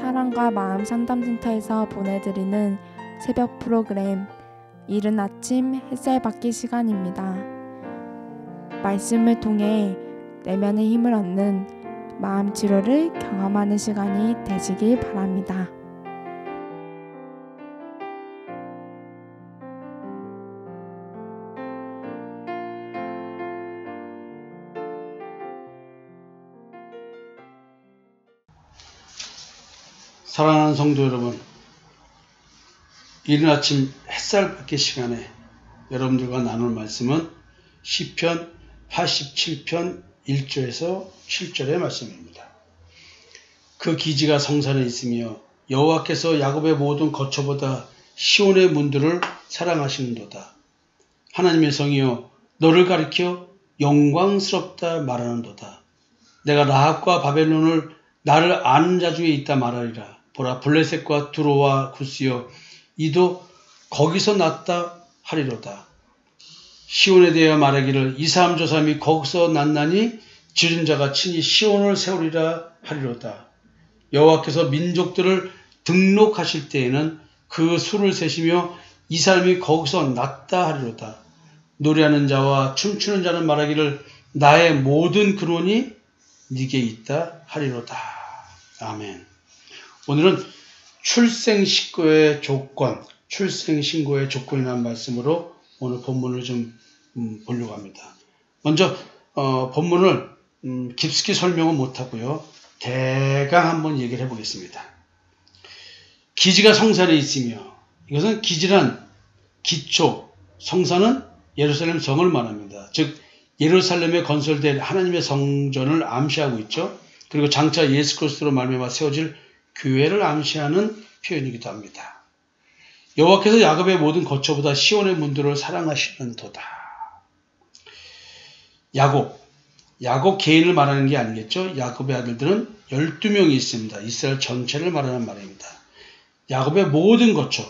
사랑과 마음 상담센터에서 보내드리는 새벽 프로그램 이른 아침 햇살 받기 시간입니다. 말씀을 통해 내면의 힘을 얻는 마음 치료를 경험하는 시간이 되시길 바랍니다. 사랑하는 성도 여러분, 이른 아침 햇살 받기 시간에 여러분들과 나눌 말씀은 시편 87편 1절에서 7절의 말씀입니다. 그 기지가 성산에 있으며 여호와께서 야곱의 모든 거처보다 시온의 문들을 사랑하시는도다. 하나님의 성이여 너를 가리켜 영광스럽다 말하는도다. 내가 라합과 바벨론을 나를 아는 자 중에 있다 말하리라. 보라, 블레셋과 두로와 구스여 이도 거기서 났다 하리로다. 시온에 대하여 말하기를 이 사람 저 사람이 거기서 났나니 지른 자가 친히 시온을 세우리라 하리로다. 여호와께서 민족들을 등록하실 때에는 그 수를 세시며 이 사람이 거기서 났다 하리로다. 노래하는 자와 춤추는 자는 말하기를 나의 모든 근원이 네게 있다 하리로다. 아멘. 오늘은 출생신고의 조건, 출생신고의 조건이라는 말씀으로 오늘 본문을 좀 보려고 합니다. 먼저 본문을 깊숙이 설명은 못하고요. 대강 한번 얘기를 해보겠습니다. 기지가 성산에 있으며, 이것은 기지란 기초, 성산은 예루살렘 성을 말합니다. 즉 예루살렘에 건설된 하나님의 성전을 암시하고 있죠. 그리고 장차 예수 그리스도로 말미암아 세워질 교회를 암시하는 표현이기도 합니다. 여호와께서 야곱의 모든 거처보다 시온의 문들을 사랑하시는도다. 야곱 개인을 말하는 게 아니겠죠. 야곱의 아들들은 12명이 있습니다. 이스라엘 전체를 말하는 말입니다. 야곱의 모든 거처,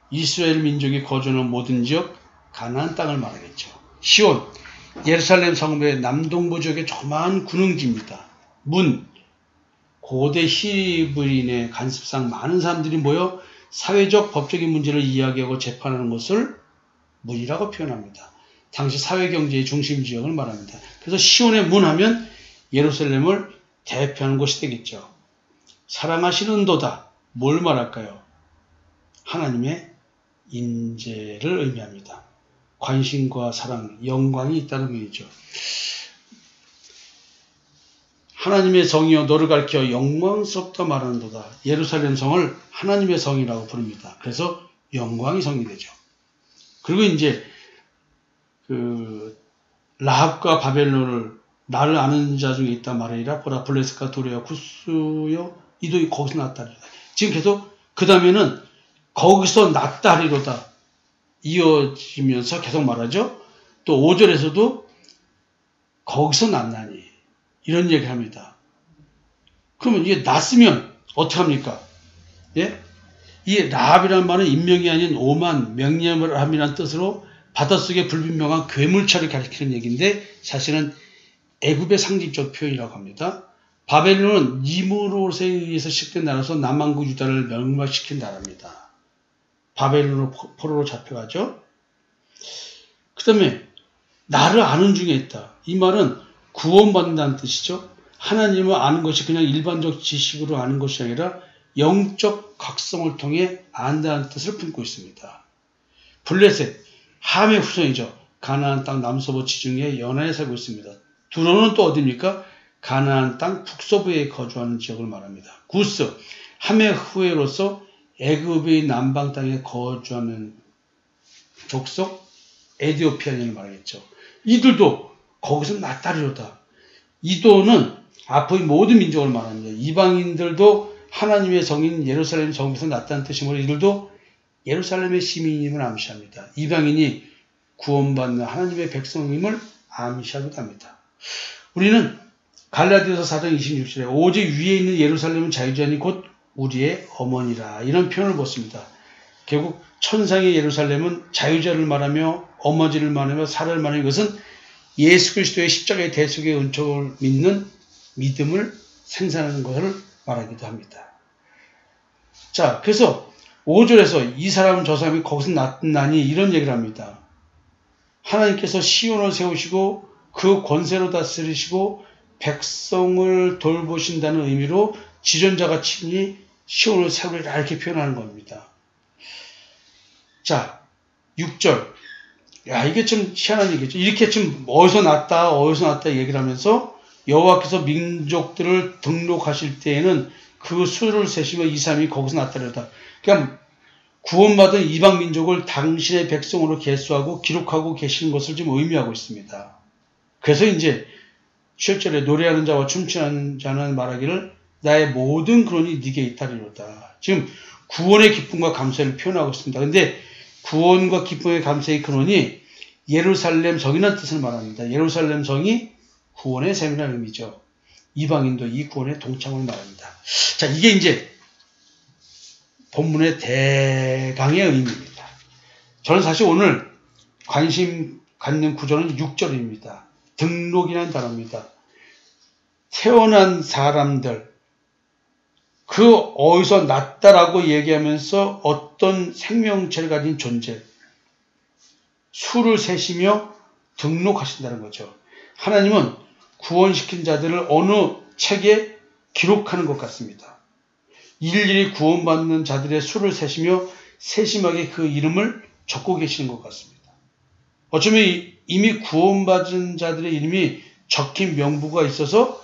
이스라엘 민족이 거주하는 모든 지역, 가나안 땅을 말하겠죠. 시온, 예루살렘 성읍의 남동부 지역의 조그마한 군흥지입니다. 문, 고대 히브리인의 간습상 많은 사람들이 모여 사회적 법적인 문제를 이야기하고 재판하는 것을 문이라고 표현합니다. 당시 사회경제의 중심 지역을 말합니다. 그래서 시온의 문 하면 예루살렘을 대표하는 곳이 되겠죠. 사랑하시는도다. 뭘 말할까요? 하나님의 인재를 의미합니다. 관심과 사랑, 영광이 있다는 의미죠. 하나님의 성이여 너를 가리켜 영광스럽다 말하는도다. 예루살렘 성을 하나님의 성이라고 부릅니다. 그래서 영광의 성이 되죠. 그리고 이제 라합과 바벨론을 나를 아는 자 중에 있다 말하리라. 보라, 블레셋과 두로와 구스여 이도 거기서 났다 하리로다. 지금 계속 그 다음에는 거기서 났다 하리로다 이어지면서 계속 말하죠. 또 5절에서도 거기서 났나니 이런 얘기를 합니다. 그러면 이게 났으면 어떡합니까? 예? 이 라합이라는 말은 인명이 아닌 오만, 명령함이라는 뜻으로 바닷속에 불분명한 괴물체를 가리키는 얘기인데 사실은 애굽의 상징적 표현이라고 합니다. 바벨론은 니무롯에 의해서 시작된 나라로서 남한국 유다를 멸망시킨 나라입니다. 바벨론으로 포로로 잡혀가죠. 그 다음에 나를 아는 중에 있다. 이 말은 구원받는다는 뜻이죠. 하나님을 아는 것이 그냥 일반적 지식으로 아는 것이 아니라 영적 각성을 통해 안다는 뜻을 품고 있습니다. 블레셋, 함의 후손이죠. 가나안 땅 남서부 지중해 연안에 살고 있습니다. 두로는 또 어디입니까? 가나안 땅 북서부에 거주하는 지역을 말합니다. 구스, 함의 후예로서 애굽의 남방 땅에 거주하는 족속 에디오피아인을 말하겠죠. 이들도 거기서 났다리로다. 이도는 앞의 모든 민족을 말합니다. 이방인들도 하나님의 성인 예루살렘 성에서 났다는 뜻이므로 이들도 예루살렘의 시민임을 암시합니다. 이방인이 구원받는 하나님의 백성임을 암시하기도 합니다. 우리는 갈라디아서 4장 26절에 오직 위에 있는 예루살렘은 자유자니 곧 우리의 어머니라 이런 표현을 보습니다. 결국 천상의 예루살렘은 자유자를 말하며 어머니를 말하며 살을 말하며 이것은 예수 그리스도의 십자가의 대속의 은총을 믿는 믿음을 생산하는 것을 말하기도 합니다. 자, 그래서 5절에서 이 사람은 저 사람이 거기서 났나니 이런 얘기를 합니다. 하나님께서 시온을 세우시고 그 권세로 다스리시고 백성을 돌보신다는 의미로 지존자가 친히 시온을 세우리라 이렇게 표현하는 겁니다. 자, 6절. 야, 이게 좀 희한한 얘기죠. 이렇게 좀 어디서 났다 얘기를 하면서 여호와께서 민족들을 등록하실 때에는 그 수를 세시며 이 사람이 거기서 났다려다. 그러니까 구원받은 이방 민족을 당신의 백성으로 계수하고 기록하고 계시는 것을 지금 의미하고 있습니다. 그래서 이제 7절에 노래하는 자와 춤추는 자는 말하기를 나의 모든 근원이 네게 있다리로다. 지금 구원의 기쁨과 감사를 표현하고 있습니다. 근데 구원과 기쁨의 감사의 근원이 예루살렘 성이라는 뜻을 말합니다. 예루살렘 성이 구원의 셈이라는 의미죠. 이방인도 이 구원의 동참을 말합니다. 자, 이게 이제 본문의 대강의 의미입니다. 저는 사실 오늘 관심 갖는 구절은 6절입니다. 등록이라는 단어입니다. 태어난 사람들, 그 어디서 났다라고 얘기하면서 어떤 생명체를 가진 존재, 수를 세시며 등록하신다는 거죠. 하나님은 구원시킨 자들을 어느 책에 기록하는 것 같습니다. 일일이 구원받는 자들의 수를 세시며 세심하게 그 이름을 적고 계시는 것 같습니다. 어쩌면 이미 구원받은 자들의 이름이 적힌 명부가 있어서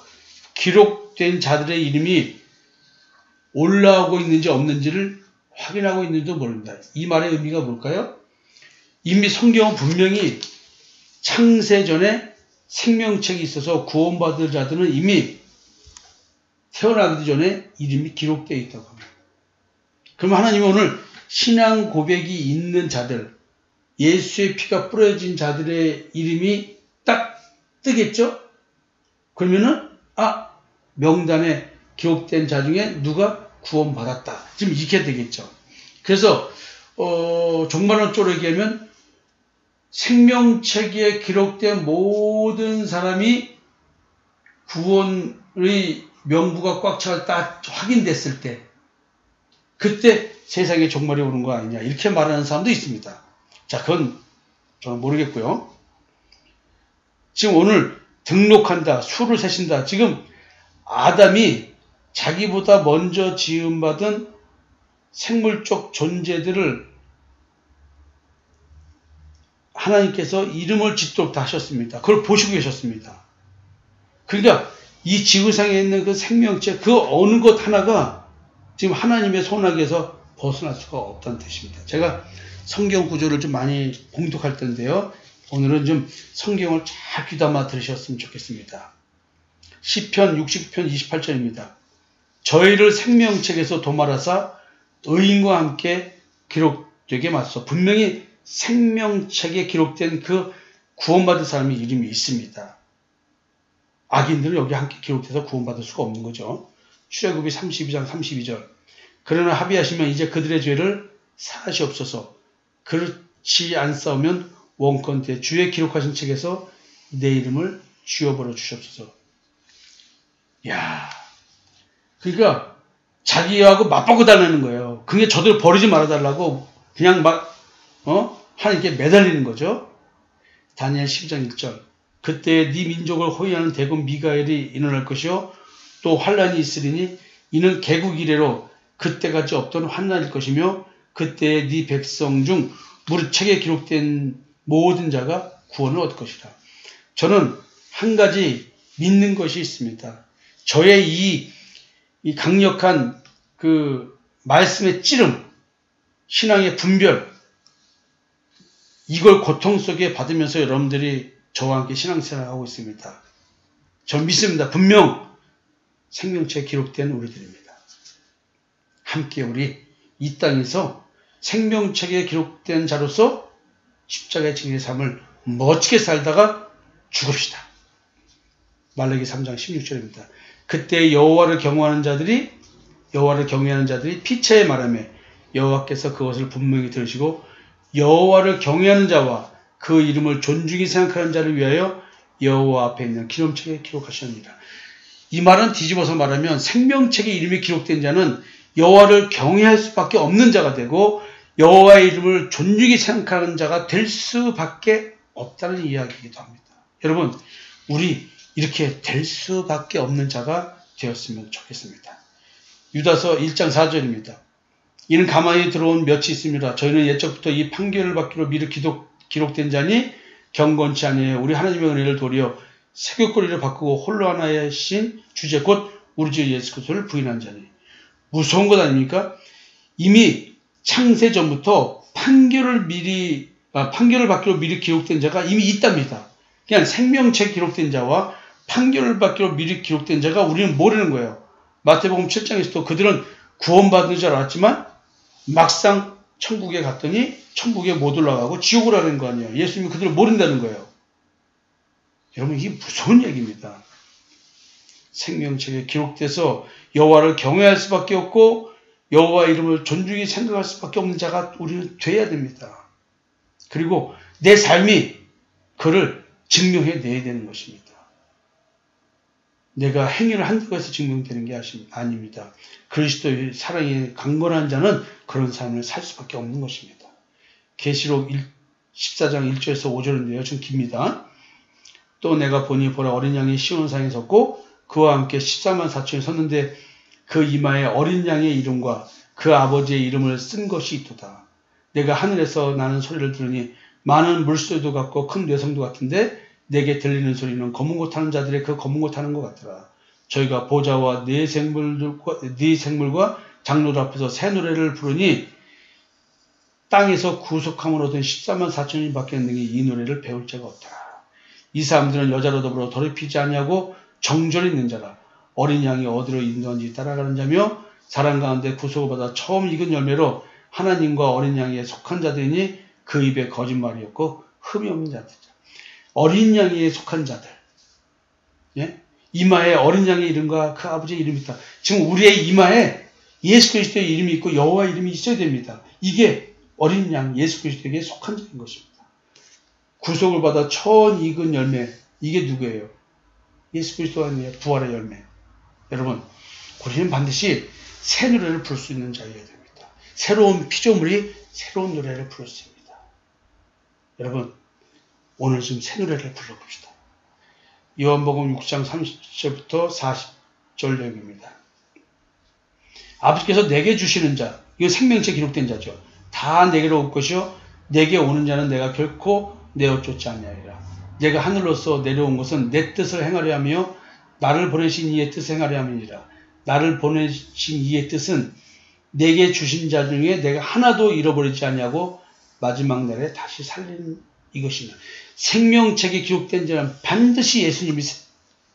기록된 자들의 이름이 올라오고 있는지 없는지를 확인하고 있는지도 모릅니다. 이 말의 의미가 뭘까요? 이미 성경은 분명히 창세 전에 생명책이 있어서 구원받을 자들은 이미 태어나기 전에 이름이 기록되어 있다고 합니다. 그러면 하나님은 오늘 신앙 고백이 있는 자들, 예수의 피가 뿌려진 자들의 이름이 딱 뜨겠죠? 그러면은 명단에 기록된 자 중에 누가 구원받았다. 지금 이렇게 되겠죠. 그래서 정말로 쪼르기하면 생명책에 기록된 모든 사람이 구원의 명부가 꽉 차 딱 확인됐을 때 그때 세상에 종말이 오는 거 아니냐 이렇게 말하는 사람도 있습니다. 자, 그건 저는 모르겠고요. 지금 오늘 등록한다, 수를 세신다. 지금 아담이 자기보다 먼저 지음받은 생물적 존재들을 하나님께서 이름을 짓도록 다 하셨습니다. 그걸 보시고 계셨습니다. 그러니까 이 지구상에 있는 그 생명체 그 어느 것 하나가 지금 하나님의 손아귀에서 벗어날 수가 없다는 뜻입니다. 제가 성경 구조를 좀 많이 봉독할 텐데요. 오늘은 좀 성경을 잘 귀담아 들으셨으면 좋겠습니다. 시편 60편 28절입니다. 저희를 생명책에서 도말하사 의인과 함께 기록되게 마소. 분명히 생명책에 기록된 그 구원받은 사람의 이름이 있습니다. 악인들은 여기 함께 기록돼서 구원받을 수가 없는 거죠. 출애굽기 32장 32절. 그러나 합의하시면 이제 그들의 죄를 사하시옵소서. 그렇지 않사오면 원컨대 주의 기록하신 책에서 내 이름을 지워버려 주시옵소서. 야, 그러니까 자기하고 맞바꿔 달라는 거예요. 그게 저들 버리지 말아달라고 그냥 하나님께 매달리는 거죠. 다니엘 12장 1절. 그때 네 민족을 호위하는 대군 미가엘이 일어날 것이요 또 환란이 있으리니 이는 개국 이래로 그때까지 없던 환난일 것이며 그때 네 백성 중 무릇 책에 기록된 모든 자가 구원을 얻을 것이라. 저는 한 가지 믿는 것이 있습니다. 저의 이 강력한 그 말씀의 찌름, 신앙의 분별, 이걸 고통 속에 받으면서 여러분들이 저와 함께 신앙생활을 하고 있습니다. 전 믿습니다. 분명 생명체에 기록된 우리들입니다. 함께 우리 이 땅에서 생명책에 기록된 자로서 십자가의 증인의 삶을 멋지게 살다가 죽읍시다. 말라기 3장 16절입니다. 그때 여호와를 경외하는 자들이 피차에 말하며 여호와께서 그것을 분명히 들으시고 여호와를 경외하는 자와 그 이름을 존중히 생각하는 자를 위하여 여호와 앞에 있는 기념책에 기록하셨느니라. 이 말은 뒤집어서 말하면 생명책에 이름이 기록된 자는 여호와를 경외할 수밖에 없는 자가 되고 여호와의 이름을 존중히 생각하는 자가 될 수밖에 없다는 이야기이기도 합니다. 여러분, 우리 이렇게 될 수밖에 없는 자가 되었으면 좋겠습니다. 유다서 1장 4절입니다. 이는 가만히 들어온 몇이 있습니다. 저희는 옛적부터 이 판결을 받기로 미리 기록된 자니 경건치 아니에요. 우리 하나님의 은혜를 도리어 세교거리를 바꾸고 홀로 하나의 신 주제 곧 우리 주 예수 그리스도를 부인한 자니. 무서운 것 아닙니까? 이미 창세 전부터 판결을 받기로 미리 기록된 자가 이미 있답니다. 그냥 생명책 기록된 자와 판결을 받기로 미리 기록된 자가 우리는 모르는 거예요. 마태복음 7장에서도 그들은 구원받은 줄 알았지만 막상 천국에 갔더니 천국에 못 올라가고 지옥을 하는 거 아니에요. 예수님이 그들을 모른다는 거예요. 여러분, 이게 무서운 얘기입니다. 생명책에 기록돼서 여호와를 경외할 수밖에 없고 여호와 이름을 존중히 생각할 수밖에 없는 자가 우리는 돼야 됩니다. 그리고 내 삶이 그를 증명해내야 되는 것입니다. 내가 행위를 한다고 해서 증명되는 게 아닙니다. 그리스도의 사랑에 강건한 자는 그런 삶을 살 수밖에 없는 것입니다. 계시록 14장 1절에서 5절인데요. 좀 깁니다. 또 내가 보니 보라 어린 양이 시온산에 섰고 그와 함께 14만 4천이 섰는데 그 이마에 어린 양의 이름과 그 아버지의 이름을 쓴 것이 있도다. 내가 하늘에서 나는 소리를 들으니 많은 물소리도 같고 큰 뇌성도 같은데 내게 들리는 소리는 검은 옷 타는 자들의 그 검은 옷 타는 것 같더라. 저희가 보좌와 네 생물과 장로들 앞에서 새 노래를 부르니 땅에서 구속함을 얻은 14만 4천인 밖에 능히 이 노래를 배울 자가 없더라. 이 사람들은 여자로 더불어 더럽히지 아니하고 정절이 있는 자라. 어린 양이 어디로 인도한지 따라가는 자며 사람 가운데 구속을 받아 처음 익은 열매로 하나님과 어린 양에 속한 자들이니 그 입에 거짓말이 없고 흠이 없는 자들. 어린 양에 속한 자들. 예? 이마에 어린 양의 이름과 그 아버지의 이름이 있다. 지금 우리의 이마에 예수 그리스도의 이름이 있고 여호와 이름이 있어야 됩니다. 이게 어린 양 예수 그리스도에게 속한 자인 것입니다. 구속을 받아 처음 익은 열매. 이게 누구예요? 예수 그리스도가 아니에요. 부활의 열매. 여러분, 우리는 반드시 새 노래를 부를 수 있는 자여야 됩니다. 새로운 피조물이 새로운 노래를 부를 수 있습니다. 여러분, 오늘 좀 새 노래를 불러봅시다. 요한복음 6장 30절부터 40절 내용입니다. 아버지께서 내게 주시는 자, 이거 생명체 기록된 자죠. 다 내게로 올 것이요 내게 오는 자는 내가 결코 내어 쫓지 아니하리라. 내가 하늘로서 내려온 것은 내 뜻을 행하려 하며 나를 보내신 이의 뜻을 행하려 함이니라. 나를 보내신 이의 뜻은 내게 주신 자 중에 내가 하나도 잃어버리지 아니하고 마지막 날에 다시 살리는 이것이냐. 생명책에 기록된 자는 반드시 예수님이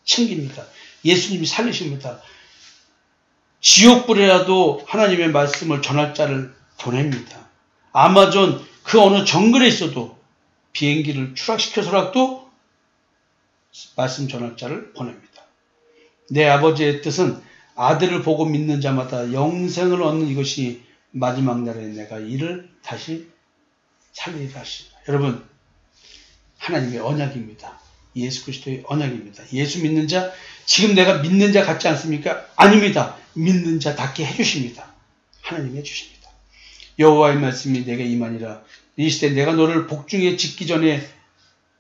챙깁니다. 예수님이 살리십니다. 지옥불에라도 하나님의 말씀을 전할 자를 보냅니다. 아마존 그 어느 정글에 있어도 비행기를 추락시켜서라도 말씀 전할 자를 보냅니다. 내 아버지의 뜻은 아들을 보고 믿는 자마다 영생을 얻는 이것이 마지막 날에 내가 이를 다시 살리리라 하시다. 여러분, 하나님의 언약입니다. 예수 그리스도의 언약입니다. 예수 믿는 자, 지금 내가 믿는 자 같지 않습니까? 아닙니다. 믿는 자답게 해주십니다. 하나님이 해주십니다. 여호와의 말씀이 내게 임하니라. 이 시대 내가 너를 복중에 짓기 전에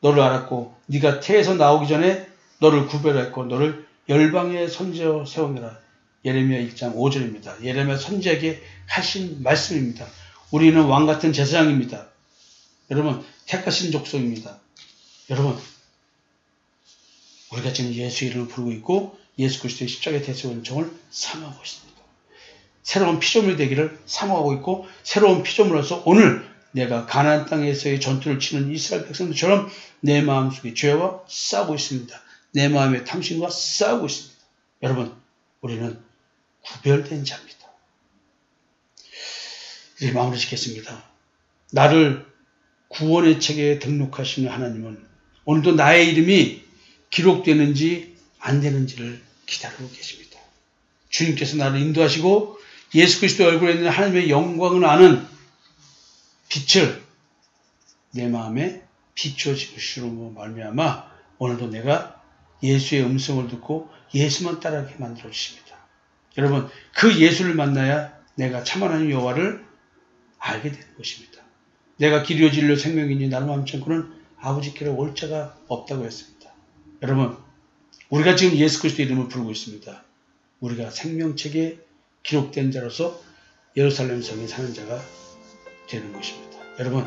너를 알았고 네가 태에서 나오기 전에 너를 구별했고 너를 열방의 선지자로 세우느라. 예레미야 1장 5절입니다. 예레미야 선지자에게 하신 말씀입니다. 우리는 왕같은 제사장입니다. 여러분, 택하신 족속입니다. 여러분, 우리가 지금 예수 이름을 부르고 있고 예수 그리스도의 십자가의 대속의 은총을 사모하고 있습니다. 새로운 피조물이 되기를 사모하고 있고 새로운 피조물로서 오늘 내가 가나안 땅에서의 전투를 치는 이스라엘 백성들처럼 내 마음속에 죄와 싸우고 있습니다. 내 마음의 탐심과 싸우고 있습니다. 여러분, 우리는 구별된 자입니다. 이제 마무리 짓겠습니다. 나를 구원의 책에 등록하시는 하나님은 오늘도 나의 이름이 기록되는지 안 되는지를 기다리고 계십니다. 주님께서 나를 인도하시고 예수 그리스도 얼굴에 있는 하나님의 영광을 아는 빛을 내 마음에 비추어주시로 말미암아 오늘도 내가 예수의 음성을 듣고 예수만 따라가게 만들어 주십니다. 여러분, 그 예수를 만나야 내가 참 하나님 여호와를 알게 되는 것입니다. 내가 길이요 진리요 생명이니 나를 마음치 않고는 아버지께로 올 자가 없다고 했습니다. 여러분, 우리가 지금 예수 그리스도 이름을 부르고 있습니다. 우리가 생명책에 기록된 자로서 예루살렘 성에 사는 자가 되는 것입니다. 여러분,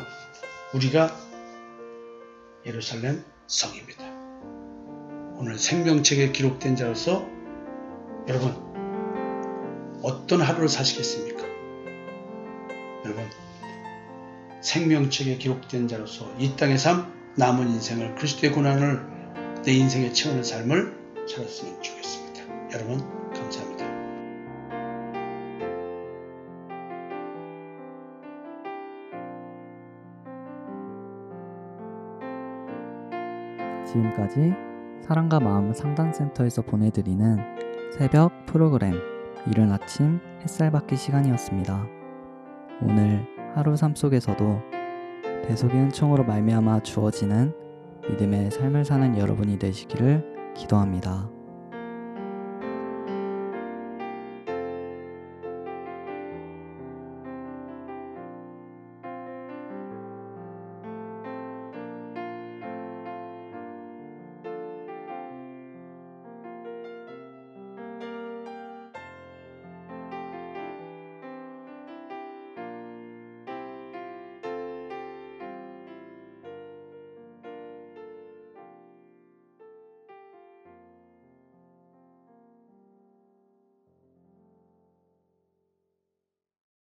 우리가 예루살렘 성입니다. 오늘 생명책에 기록된 자로서 여러분, 어떤 하루를 사시겠습니까? 여러분, 생명책에 기록된 자로서 이 땅의 삶, 남은 인생을 그리스도의 고난을 내 인생에 채우는 삶을 살았으면 좋겠습니다. 여러분, 감사합니다. 지금까지 사랑과 마음 상담센터에서 보내드리는 새벽 프로그램 이른 아침 햇살 받기 시간이었습니다. 오늘 하루 삶 속에서도 대속의 은총으로 말미암아 주어지는 믿음의 삶을 사는 여러분이 되시기를 기도합니다.